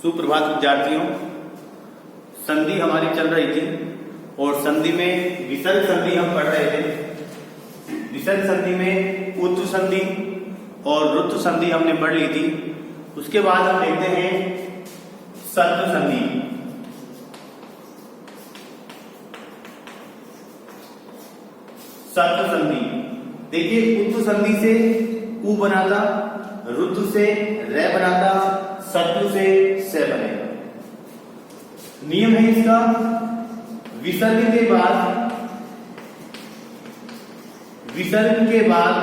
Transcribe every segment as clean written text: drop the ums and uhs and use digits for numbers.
सुप्रभात विद्यार्थियों। संधि हमारी चल रही थी और संधि में विसर्ग संधि हम पढ़ रहे थे। विसर्ग संधि में उत्तु संधि और रुत्व संधि हमने पढ़ ली थी। उसके बाद हम देखते हैं सत्व संधि। सत्व संधि देखिए, उत्तु संधि से उ बनाता, रुत्व से रे बनाता, सत्व से बनेगा। नियम है इसका, विसर्ग के बाद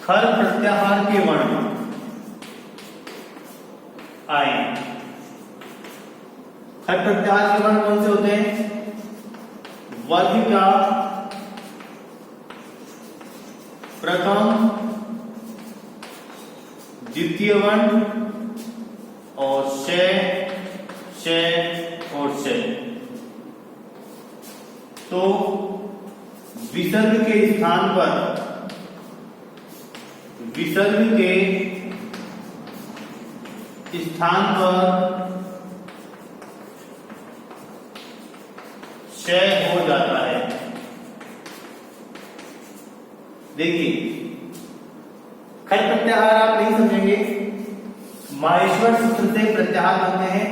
खर प्रत्याहार के वर्ण आए। खर प्रत्याहार के वर्ण कौन से होते हैं? वर्ग का प्रथम, द्वितीय वर्ण और शय और शय। तो विसर्ग के स्थान पर शय हो जाता है। देखिए, खर प्रत्याहार आप नहीं समझेंगे। माहेश्वर सूत्र से प्रत्याहार बनते हैं।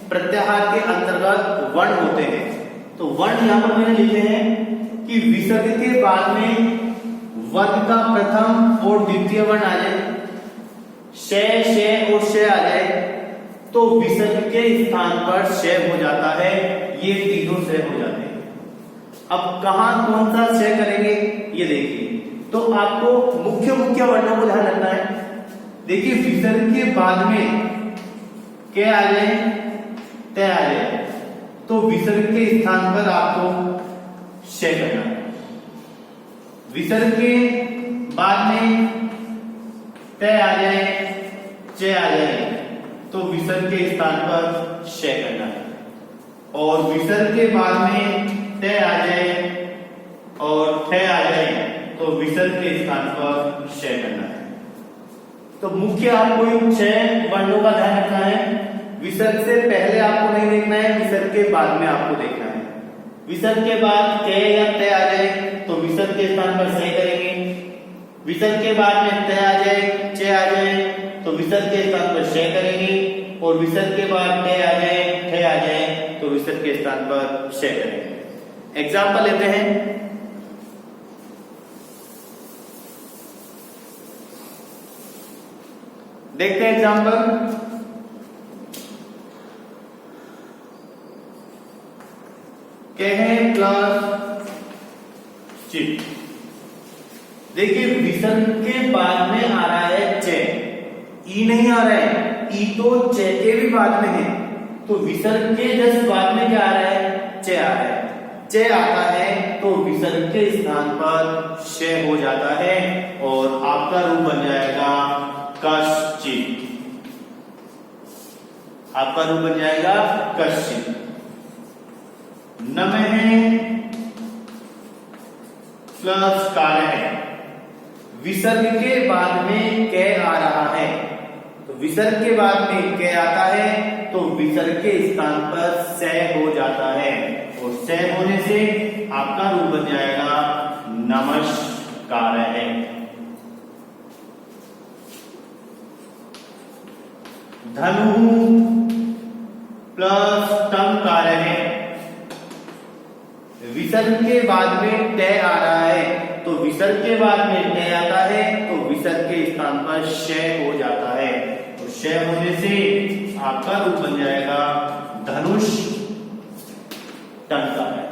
प्रत्याहार के अंतर्गत वर्ण होते हैं। तो वर्ण यहां पर मैंने लिखे हैं कि विसर्ग के बाद में वर्ग का प्रथम और द्वितीय वर्ण आ जाए, शय और शय आ जाए, तो विसर्ग के स्थान पर शय हो जाता है। ये तीनों शय हो जाते हैं। अब कहां कौन सा शय करेंगे ये देखिए। तो आपको मुख्य वर्णों को ध्यान रखना है। देखिए, विसर्ग के बाद में क्या आ जाए, तय आ जाए, तो विसर्ग के स्थान पर आपको शय करना है। विसर्ग के बाद में तय आ जाए, च आ जाए, तो विसर्ग के स्थान पर शय करना है। और विसर्ग के बाद में तय आ जाए और ठ आ जाए, तो विसर्ग के स्थान पर शय करना है। तो मुख्य आपको इन 6 वर्णों का ध्यान रखना है। विसर्ग से पहले आपको नहीं देखना है, विसर्ग के बाद में आपको देखना है। विसर्ग के बाद क या तय आ जाए तो विसर्ग के स्थान पर शय करेंगे। विसर्ग के बाद में तय आ जाए, च आ जाए, तो विसर्ग के स्थान पर शय करेंगे। और विसर्ग के बाद तय आ जाए, ठ आ जाए, तो विसर्ग के स्थान पर शय करेंगे। एग्जाम्पल लेते हैं। देखते हैं एग्जाम्पल। कहे प्लस चित। देखिए, विसर्ग के बाद में आ रहा है च, ई नहीं आ रहा है। ई तो च के भी बाद में है। तो विसर्ग के जस्ट बाद में क्या आ रहा है? च आ रहा है। च आता है तो विसर्ग के स्थान पर शय हो जाता है और आपका रूप बन जाएगा कश्चित। आपका रूप बन जाएगा कश्चित। नमः प्लस कार्य है। विसर्ग के बाद में क आ रहा है, तो विसर्ग के बाद में क आता है तो विसर्ग के स्थान पर सय हो जाता है। और सय होने से आपका रूप बन जाएगा नमस्कार है। धनु प्लस टम कार्य है। विसर्ग के बाद में तय आ रहा है, तो विसर्ग के बाद में तय आता है तो विसर्ग के स्थान पर शय हो जाता है। तो शय होने से आपका रूप बन जाएगा धनुष टंका है।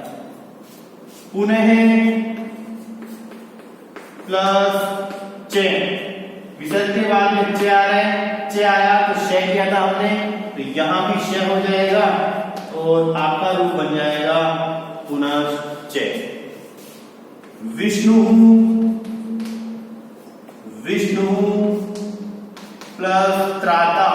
पुनः प्लस च। विसर्ग के बाद में च आ रहा है, च आया तो शय किया था हमने, तो यहां भी शय हो जाएगा और आपका रूप बन जाएगा पुनश्च। विष्णु प्लस त्राता।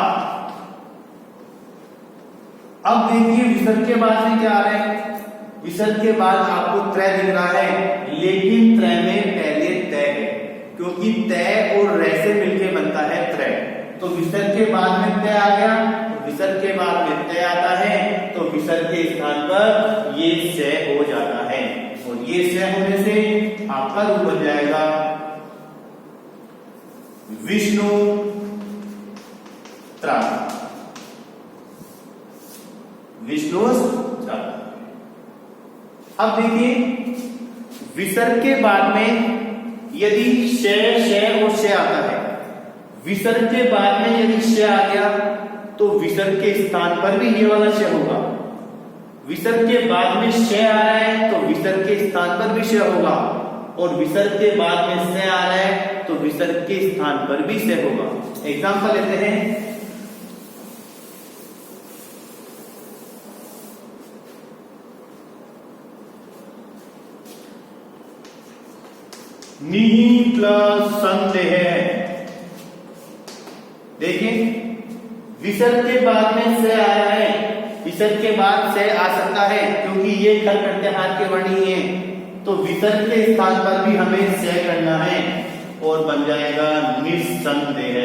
अब देखिए, विसर्ग के बाद में क्या आ रहा है? विसर्ग के बाद आपको त्रय दिख रहा है, लेकिन त्रय में पहले तय है, क्योंकि तय और रे से मिलकर विसर्ग के बाद में तय आ गया, तो विसर्ग के बाद में तय आता है, तो विसर्ग के स्थान पर ये से हो जाता है, और ये से होने से आपका रूप बन जाएगा विष्णु त्रा, विष्णु त्रा। अब देखिए विसर्ग के बाद में यदि श और श आता है, विसर्ग के बाद में यदि श आ गया तो विसर्ग के स्थान पर भी ये वाला श होगा। विसर्ग के बाद में श आ रहा है तो विसर्ग के स्थान पर भी श होगा, और विसर्ग के बाद में स आ रहा है तो विसर्ग के स्थान पर भी स होगा। एग्जांपल लेते हैं, निहि प्लस संदेह। देखिए विसर्ग के बाद में से आ रहा है, विसर्ग के बाद से आ सकता है क्योंकि ये खर प्रत्याहार के वर्ण ही है, तो विसर्ग के स्थान पर भी हमें से करना है और बन जाएगा निस्संदेह।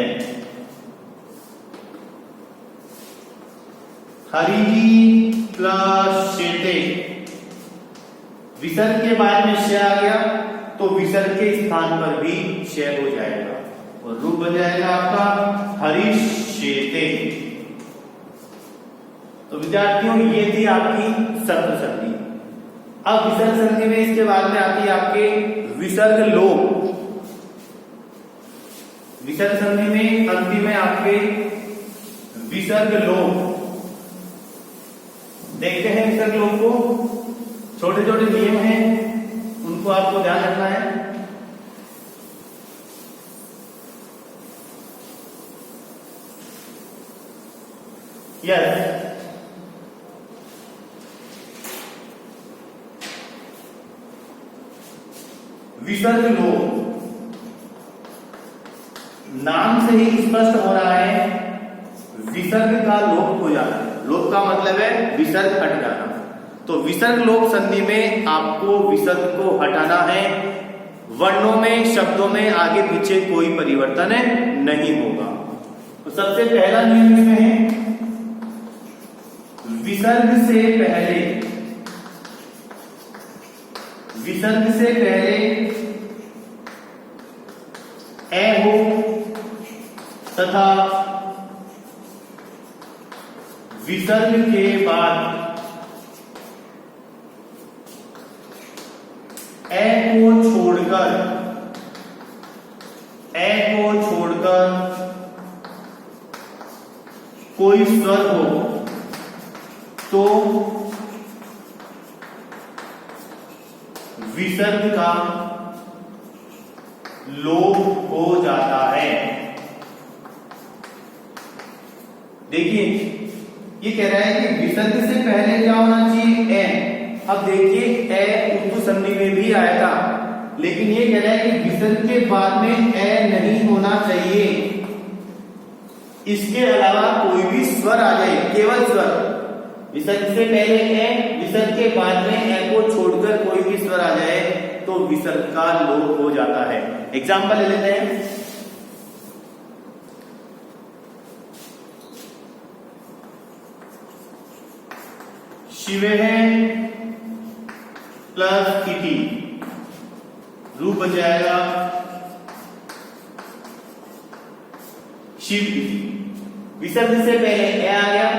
हरि प्लस शेते, विसर्ग के बाद में श आ गया तो विसर्ग के स्थान पर भी श हो जाएगा और रूप बन जाएगा आपका हरिष्येते। तो विद्यार्थियों ये थी आपकी शब्द संधि। अब विसर्ग संधि में इसके बाद में आती है आपके विसर्ग लोप। विसर्ग संधि में अंतिम में आपके विसर्ग लोप। देखते हैं विसर्ग लोप को, छोटे छोटे नियम हैं उनको आपको ध्यान रखना है। यस, विसर्ग लोप नाम से ही स्पष्ट हो रहा है, विसर्ग का लोप हो जाना है। लोप का मतलब है विसर्ग हट जाना। तो विसर्ग लोप संधि में आपको विसर्ग को हटाना है, वर्णों में शब्दों में आगे पीछे कोई परिवर्तन नहीं होगा। तो सबसे पहला नियम इसमें है विसर्ग से पहले ए हो तथा विसर्ग के बाद ए को छोड़कर कोई स्वर हो तो विसर्ग का लोप हो जाता है। देखिए ये कह रहा है कि विसर्ग से पहले क्या होना चाहिए, ए। अब देखिए ए उर्दू संधि में भी आया था, लेकिन ये कह रहा है कि विसर्ग के बाद में ए नहीं होना चाहिए, इसके अलावा कोई भी स्वर आ जाए, केवल स्वर। विसर्ग से पहले ए, विसर्ग के बाद में ए को छोड़कर कोई भी स्वर आ जाए तो विसर्ग का लोप हो जाता है। एग्जाम्पल ले लेते हैं, शिवे है प्लस इति, रूप बन जाएगा शिव इति। विसर्ग से पहले ए आ गया,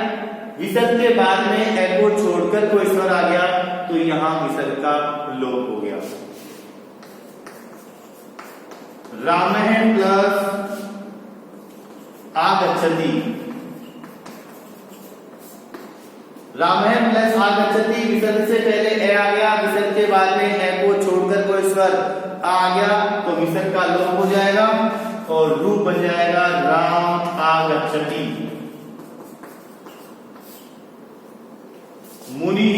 विसर्ग के बाद में ए को छोड़कर कोई स्वर आ गया तो यहां विसर्ग का लोप हो गया। राम है प्लस आगच्छति, राम है प्लस आगच्छति, विसर्ग से पहले ए आ गया, विसर्ग के बाद में ए को छोड़कर कोई स्वर आ गया तो विसर्ग का लोप हो जाएगा और रूप बन जाएगा राम आगच्छति। मुनि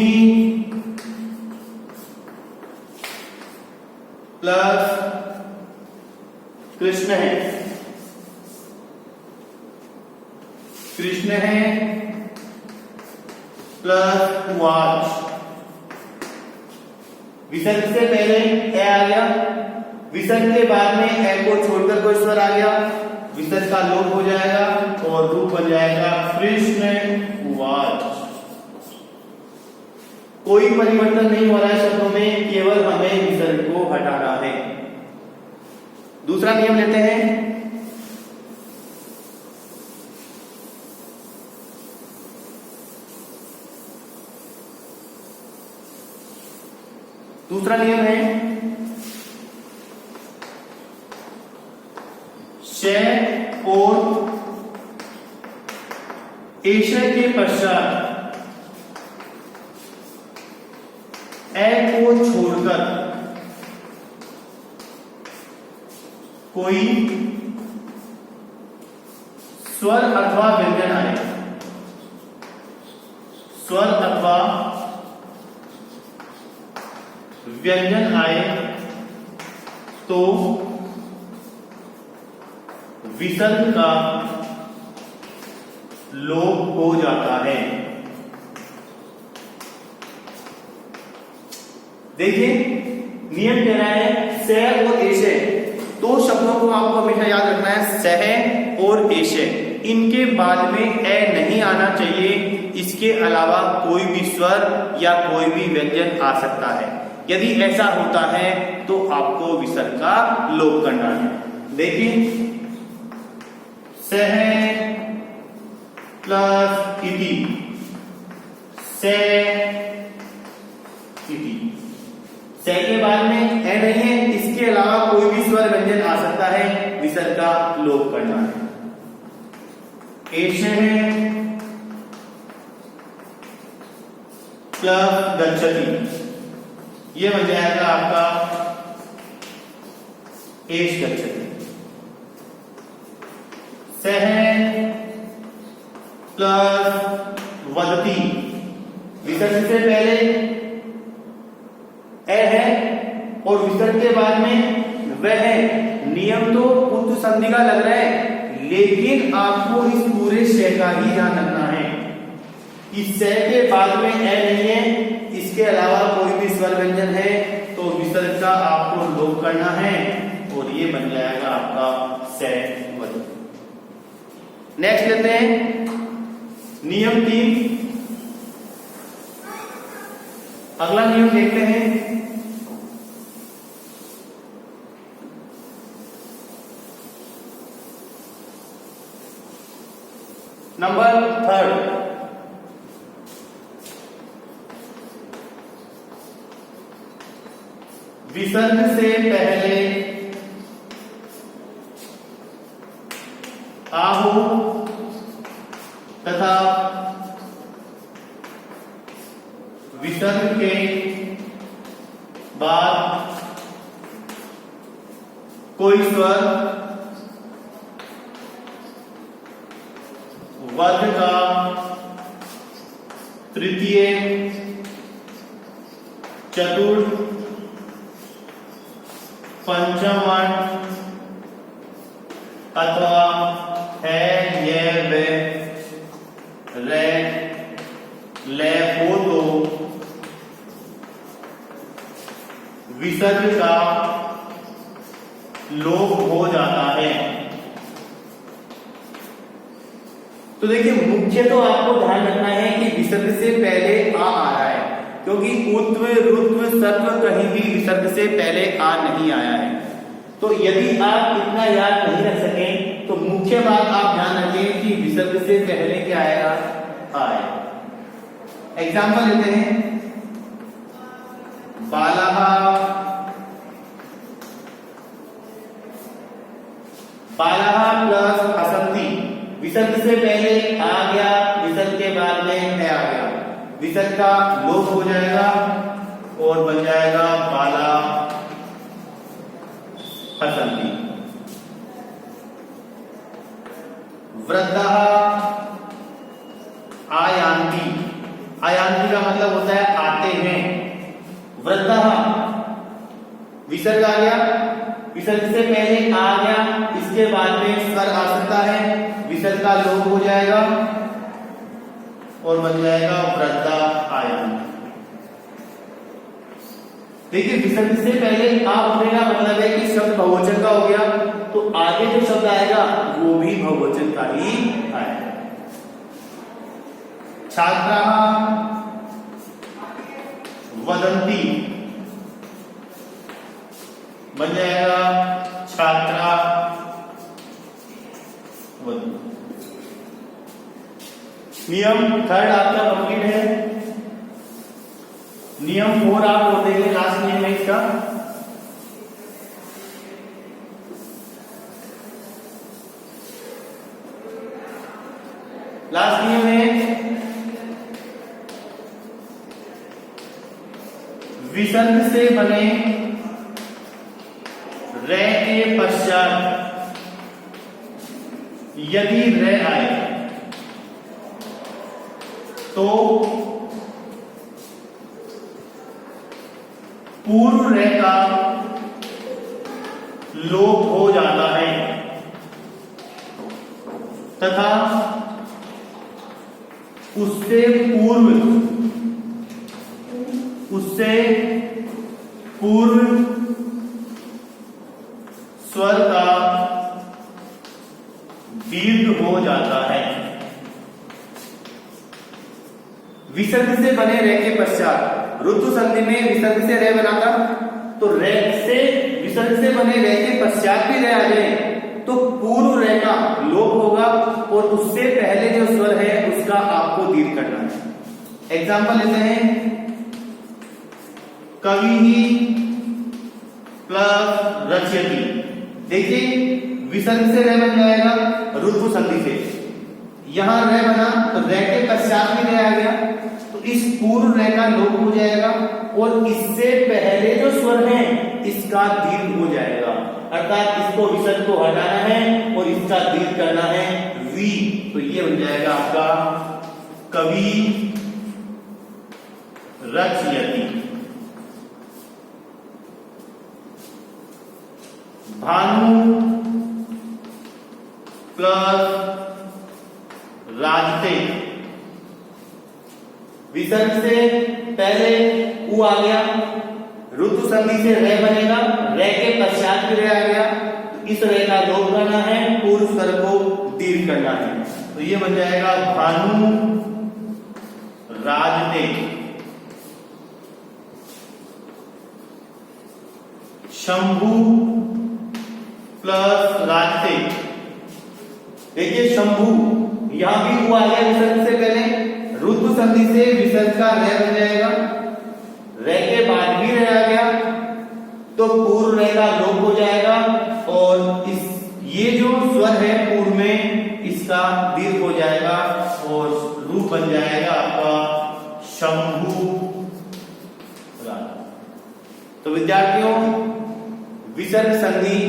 प्लस कृष्ण है, कृष्ण है प्लस उवाच। विसर्ग से पहले ए आ गया, विसर्ग के बाद में ए को छोड़कर कोई स्वर आ गया, विसर्ग का लोप हो जाएगा और रूप बन जाएगा कृष्ण उवाच। कोई परिवर्तन नहीं हो रहा है शब्दों में, केवल हमें विसर्ग को हटाना है। दूसरा नियम लेते हैं। दूसरा नियम है शय और एशय के पश्चात ए को छोड़कर कोई स्वर अथवा व्यंजन आए, स्वर अथवा व्यंजन आए तो विसर्ग का लोप हो जाता है। देखिए नियम कह रहा है सह और एशय, दो शब्दों को आपको हमेशा याद रखना है, सह और एशय। इनके बाद में ए नहीं आना चाहिए, इसके अलावा कोई भी स्वर या कोई भी व्यंजन आ सकता है। यदि ऐसा होता है तो आपको विसर्ग का लोप करना है। देखिए सह प्लस इति, सह इति, सह के बाद में ए नहीं है, इसके अलावा कोई भी स्वर व्यंजन आ सकता है, विसर्ग का लोप करना है। एशय प्लस गच्छति, ये बन जाएगा आपका एश गच्छति। सह प्लस वदति, विसर्ग से पहले ए है और विसर्ग के बाद में वह है। नियम तो उत्तु संधि का लग रहा है, लेकिन आपको इस पूरे शय का ही ध्यान रखना है। इस शय के बाद में ए नहीं है, इसके अलावा कोई भी स्वर व्यंजन है तो विसर्ग का आपको लोप करना है और ये बन जाएगा आपका सह वदति। नेक्स्ट लेते हैं नियम 3। अगला नियम देखते हैं। नंबर 3, विसर्ग से पहले आहु तथा विसर्ग के बाद कोई स्वर वर्ग का तृतीय, चतुर्थ, पंचम वर्ण अथवा है ये वे रे ले हो तो विसर्ग का लोप हो जाता है। तो देखिए मुख्य तो आपको ध्यान रखना है कि विसर्ग से पहले आ रहा है, क्योंकि उत्व रुत्व सत्व कहीं भी विसर्ग से पहले आ नहीं आया है। तो यदि आप इतना याद नहीं रख सके तो मुख्य बात आप ध्यान रखें कि विसर्ग से पहले क्या आएगा, आए। एग्जाम्पल लेते हैं। बालः प्लस हसन्ति, विसर्ग से पहले आ गया, विसर्ग के बाद में है आ गया, विसर्ग का लोप हो जाएगा और बन जाएगा बाला हसन्ति। वृद्धः आयान्ति, आयान्ति का मतलब होता है आते हैं। वृद्धः विसर्ग आ गया, विसर्ग से पहले आ गया, इसके बाद में स्वर आ सकता है, विसर्ग का लोप हो जाएगा और बन जाएगा वृद्धा आयान्ति। देखिए विसर्ग से पहले आ होने का मतलब है कि शब्द बहुवचन का हो गया, तो आगे जो शब्द आएगा वो भी बहुवचन का ही आएगा। छात्राः वदन्ति बन जाएगा छात्रा वदन्ति। नियम 3 आपका कंप्लीट है। नियम 4 आप बोल देंगे, लास्ट नियम है इसका। लास्ट नियम है विसर्ग से बने रे के पश्चात यदि रे आए तो पूर्व रे का लोप हो जाता है तथा उससे पूर्व स्वर का दीर्घ हो जाता है। विसर्ग से बने रे के पश्चात, ऋतु संधि में विसर्ग से रे बना था, तो रे से विसर्ग से बने रे के पश्चात भी रे आ जाए तो पूर्व रे का लोप होगा और उससे पहले जो स्वर है उसका आपको दीर्घ करना है। एग्जाम्पल लेते हैं, कवि प्लस रचयति। देखिए विसर्ग से रे बन जाएगा ऋतु संधि से, यहां रे बना तो रे के पश्चात भी रे आ गया तो इस पूर्व रे का लोप हो जाएगा और इससे पहले जो स्वर है इसका दीर्घ हो जाएगा, अर्थात इसको विसर्ग को हटाना है और इसका दीर्घ करना है वी। तो ये बन जाएगा आपका कवि रचयति। भानु प्लस राजते, विसर्ग से पहले उ आ गया, ऋतु संधि से रे बनेगा, रे के पश्चात भी रे आ गया, इस रे का लोप करना है, पूर्व स्वर को दीर्घ करना है। तो ये बन जाएगा भानु राजते। शंभु प्लस राजते, देखिए शंभु यहां भी हुआ है विसर्ग से पहले, ऋतु संधि से विसर्ग का रे बन जाएगा, रे के बाद भी रे आ गया तो पूर्व रे का लोप हो जाएगा और ये जो स्वर है पूर्व में इसका दीर्घ हो जाएगा और रूप बन जाएगा आपका शंभु। तो विद्यार्थियों विसर्ग संधि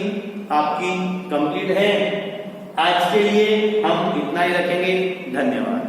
आपकी कंप्लीट है। आज के लिए हम इतना ही रखेंगे। धन्यवाद।